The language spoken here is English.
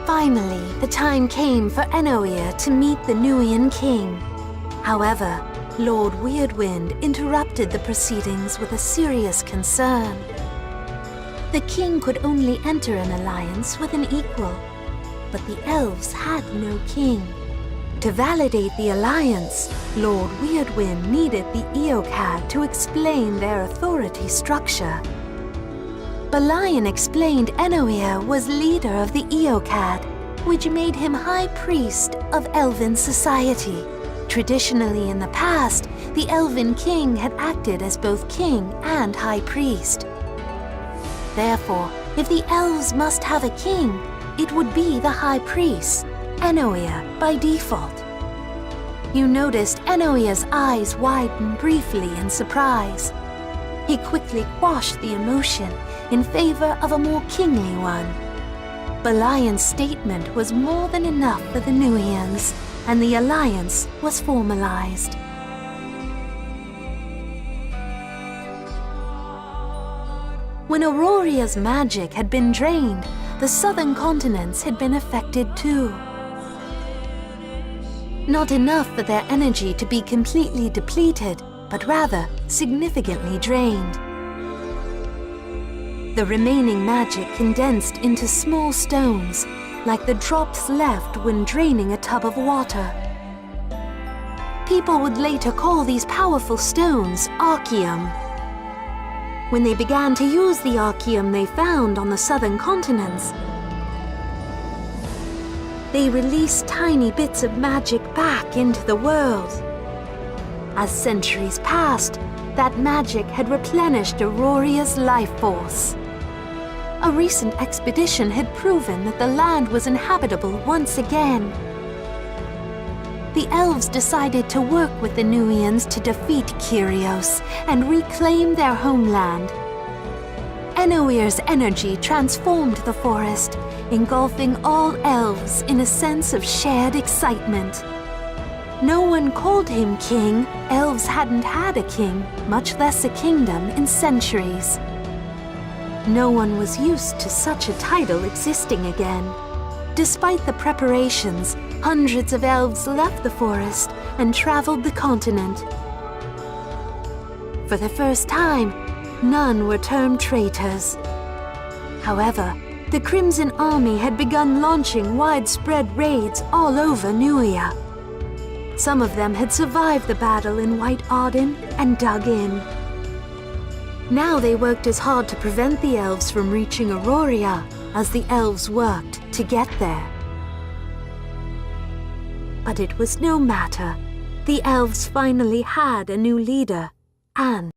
Finally, the time came for Enoia to meet the Nuian king. However, Lord Weirdwind interrupted the proceedings with a serious concern. The king could only enter an alliance with an equal, but the elves had no king. To validate the alliance, Lord Weirdwind needed the Eocad to explain their authority structure. Balion explained Enoia was leader of the Eocad, which made him High Priest of Elven society. Traditionally in the past, the Elven King had acted as both king and High Priest. Therefore, if the elves must have a king, it would be the High Priest, Enoia, by default. You noticed Enoia's eyes widen briefly in surprise. He quickly quashed the emotion in favor of a more kingly one. Balion's statement was more than enough for the Nuians, and the alliance was formalized. When Auroria's magic had been drained, the southern continents had been affected too. Not enough for their energy to be completely depleted, but rather significantly drained. The remaining magic condensed into small stones, like the drops left when draining a tub of water. People would later call these powerful stones Archeum. When they began to use the Archeum they found on the southern continents, they released tiny bits of magic back into the world. As centuries passed, that magic had replenished Auroria's life force. A recent expedition had proven that the land was inhabitable once again. The elves decided to work with the Nuians to defeat Kyrios and reclaim their homeland. Enoir's energy transformed the forest, engulfing all elves in a sense of shared excitement. No one called him king. Elves hadn't had a king, much less a kingdom, in centuries. No one was used to such a title existing again. Despite the preparations, hundreds of elves left the forest and traveled the continent. For the first time, none were termed traitors. However, the Crimson Army had begun launching widespread raids all over Nuia. Some of them had survived the battle in White Arden and dug in. Now they worked as hard to prevent the elves from reaching Auroria as the elves worked to get there. But it was no matter. The elves finally had a new leader, and